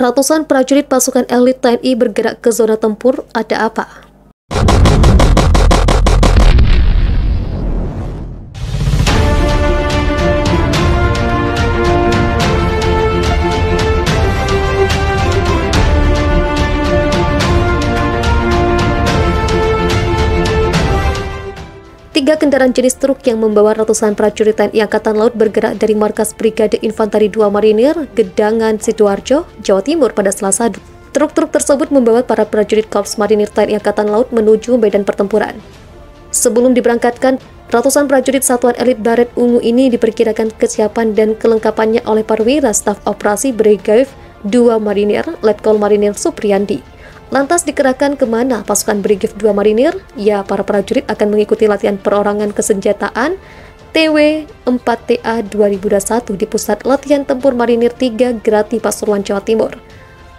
Ratusan prajurit pasukan elit TNI bergerak ke zona tempur, ada apa? Tiga kendaraan jenis truk yang membawa ratusan prajurit TNI Angkatan Laut bergerak dari markas Brigade Infanteri 2 Marinir, Gedangan, Sidoarjo, Jawa Timur pada Selasa. Truk-truk tersebut membawa para prajurit Korps Marinir TNI Angkatan Laut menuju medan pertempuran. Sebelum diberangkatkan, ratusan prajurit Satuan Elit Baret Ungu ini diperkirakan kesiapan dan kelengkapannya oleh perwira staf operasi Brigade 2 Marinir, Letkol Marinir Supriyandi. Lantas dikerahkan kemana pasukan Brigif 2 Marinir? Ya, para prajurit akan mengikuti latihan perorangan kesenjataan TW4TA 2021 di Pusat Latihan Tempur Marinir 3 Grati Pasuruan, Jawa Timur.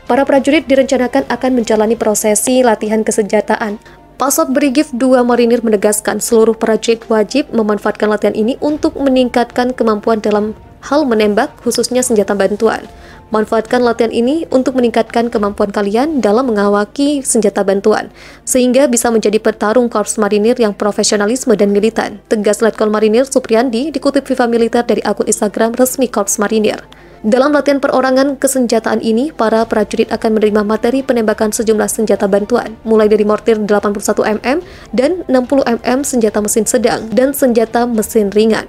Para prajurit direncanakan akan menjalani prosesi latihan kesenjataan. Pasok Brigif 2 Marinir menegaskan seluruh prajurit wajib memanfaatkan latihan ini untuk meningkatkan kemampuan dalam hal menembak, khususnya senjata bantuan. Manfaatkan latihan ini untuk meningkatkan kemampuan kalian dalam mengawaki senjata bantuan, sehingga bisa menjadi petarung Korps Marinir yang profesionalisme dan militan, tegas Letkol Marinir Supriyandi dikutip Viva Militer dari akun Instagram resmi Korps Marinir. Dalam latihan perorangan kesenjataan ini, para prajurit akan menerima materi penembakan sejumlah senjata bantuan, mulai dari mortir 81 mm dan 60 mm senjata mesin sedang dan senjata mesin ringan.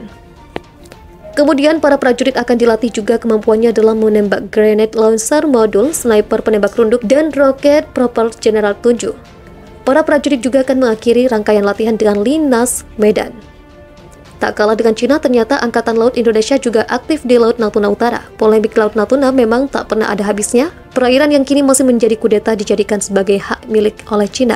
Kemudian, para prajurit akan dilatih juga kemampuannya dalam menembak grenade launcher modul, sniper penembak runduk, dan roket propelled General 7. Para prajurit juga akan mengakhiri rangkaian latihan dengan linas medan. Tak kalah dengan Cina, ternyata Angkatan Laut Indonesia juga aktif di Laut Natuna Utara. Polemik Laut Natuna memang tak pernah ada habisnya. Perairan yang kini masih menjadi kudeta dijadikan sebagai hak milik oleh Cina.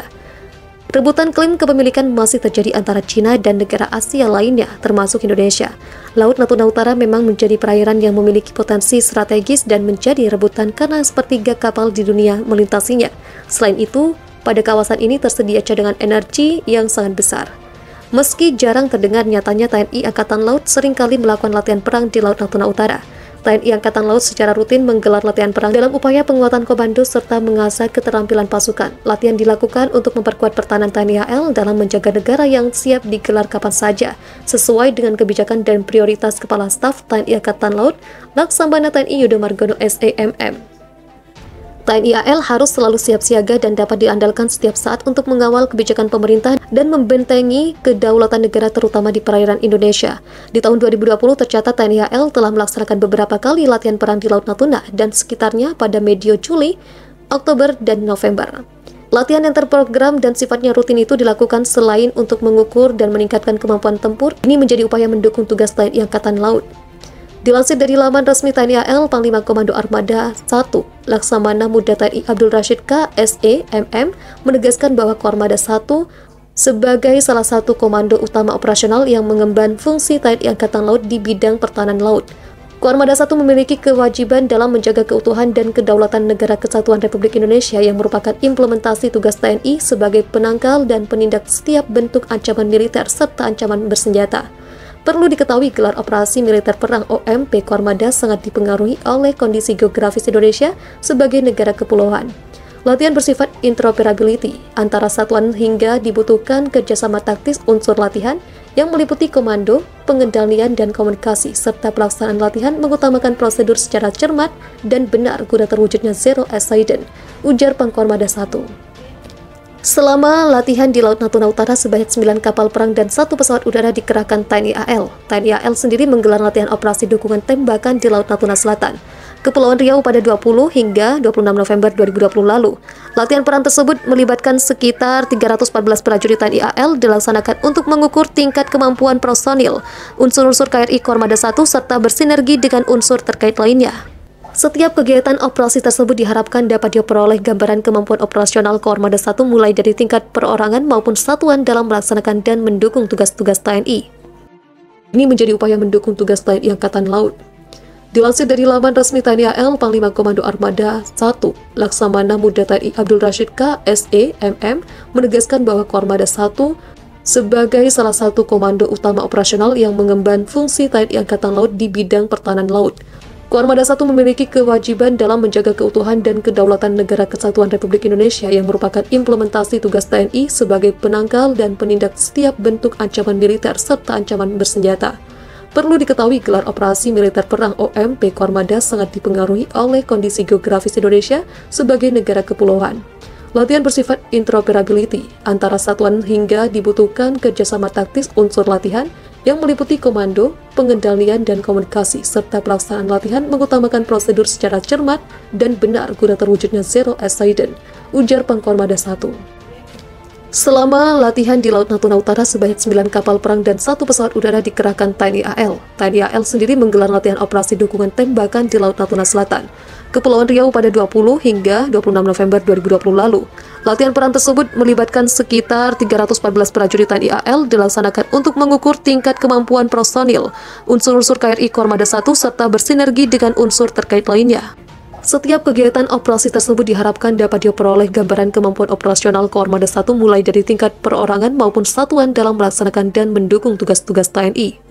Rebutan klaim kepemilikan masih terjadi antara Cina dan negara Asia lainnya, termasuk Indonesia. Laut Natuna Utara memang menjadi perairan yang memiliki potensi strategis dan menjadi rebutan karena sepertiga kapal di dunia melintasinya. Selain itu, pada kawasan ini tersedia cadangan energi yang sangat besar. Meski jarang terdengar, nyatanya TNI Angkatan Laut seringkali melakukan latihan perang di Laut Natuna Utara. TNI Angkatan Laut secara rutin menggelar latihan perang dalam upaya penguatan komando serta mengasah keterampilan pasukan. Latihan dilakukan untuk memperkuat pertahanan TNI AL dalam menjaga negara yang siap digelar kapan saja, sesuai dengan kebijakan dan prioritas Kepala Staf TNI Angkatan Laut, Laksamana TNI Yudo Margono SEMM. TNI AL harus selalu siap siaga dan dapat diandalkan setiap saat untuk mengawal kebijakan pemerintah dan membentengi kedaulatan negara terutama di perairan Indonesia. Di tahun 2020 tercatat TNI AL telah melaksanakan beberapa kali latihan perang di Laut Natuna dan sekitarnya pada medio Juli, Oktober, dan November. Latihan yang terprogram dan sifatnya rutin itu dilakukan selain untuk mengukur dan meningkatkan kemampuan tempur, ini menjadi upaya mendukung tugas TNI Angkatan Laut. Dilansir dari laman resmi TNI AL, Panglima Komando Armada 1, Laksamana Muda TNI Abdul Rashid K. SEMM, menegaskan bahwa Kormada 1 sebagai salah satu komando utama operasional yang mengemban fungsi TNI Angkatan Laut di bidang pertahanan laut. Kormada 1 memiliki kewajiban dalam menjaga keutuhan dan kedaulatan Negara Kesatuan Republik Indonesia yang merupakan implementasi tugas TNI sebagai penangkal dan penindak setiap bentuk ancaman militer serta ancaman bersenjata. Perlu diketahui, gelar operasi militer perang OMP Kormada sangat dipengaruhi oleh kondisi geografis Indonesia sebagai negara kepulauan. Latihan bersifat interoperability antara satuan hingga dibutuhkan kerjasama taktis unsur latihan yang meliputi komando, pengendalian, dan komunikasi, serta pelaksanaan latihan mengutamakan prosedur secara cermat dan benar guna terwujudnya zero accident, ujar Pangkormada 1. Selama latihan di Laut Natuna Utara, sebanyak 9 kapal perang dan 1 pesawat udara dikerahkan TNI AL. TNI AL sendiri menggelar latihan operasi dukungan tembakan di Laut Natuna Selatan, Kepulauan Riau pada 20 hingga 26 November 2020 lalu. Latihan perang tersebut melibatkan sekitar 314 prajurit TNI AL dilaksanakan untuk mengukur tingkat kemampuan personil, unsur-unsur KRI Kormada 1, serta bersinergi dengan unsur terkait lainnya. Setiap kegiatan operasi tersebut diharapkan dapat diperoleh gambaran kemampuan operasional Kormada 1 mulai dari tingkat perorangan maupun satuan dalam melaksanakan dan mendukung tugas-tugas TNI. Ini menjadi upaya mendukung tugas TNI Angkatan Laut. Dilansir dari laman resmi TNI AL, Panglima Komando Armada 1, Laksamana Muda TNI Abdul Rashid K. SEMM, menegaskan bahwa Kormada 1 sebagai salah satu komando utama operasional yang mengemban fungsi TNI Angkatan Laut di bidang pertahanan laut. Koarmada 1 memiliki kewajiban dalam menjaga keutuhan dan kedaulatan Negara Kesatuan Republik Indonesia yang merupakan implementasi tugas TNI sebagai penangkal dan penindak setiap bentuk ancaman militer serta ancaman bersenjata. Perlu diketahui gelar operasi militer perang OMP Koarmada sangat dipengaruhi oleh kondisi geografis Indonesia sebagai negara kepulauan. Latihan bersifat interoperability antara satuan hingga dibutuhkan kerjasama taktis unsur latihan yang meliputi komando, pengendalian, dan komunikasi, serta pelaksanaan latihan mengutamakan prosedur secara cermat dan benar guna terwujudnya zero accident, ujar Pangkoarmada 1. Selama latihan di Laut Natuna Utara, sebanyak 9 kapal perang dan 1 pesawat udara dikerahkan TNI AL. TNI AL sendiri menggelar latihan operasi dukungan tembakan di Laut Natuna Selatan, Kepulauan Riau pada 20 hingga 26 November 2020 lalu. Latihan perang tersebut melibatkan sekitar 314 prajurit TNI AL dilaksanakan untuk mengukur tingkat kemampuan personil, unsur-unsur KRI Koarmada 1 serta bersinergi dengan unsur terkait lainnya. Setiap kegiatan operasi tersebut diharapkan dapat diperoleh gambaran kemampuan operasional Koarmada 1 mulai dari tingkat perorangan maupun satuan dalam melaksanakan dan mendukung tugas-tugas TNI.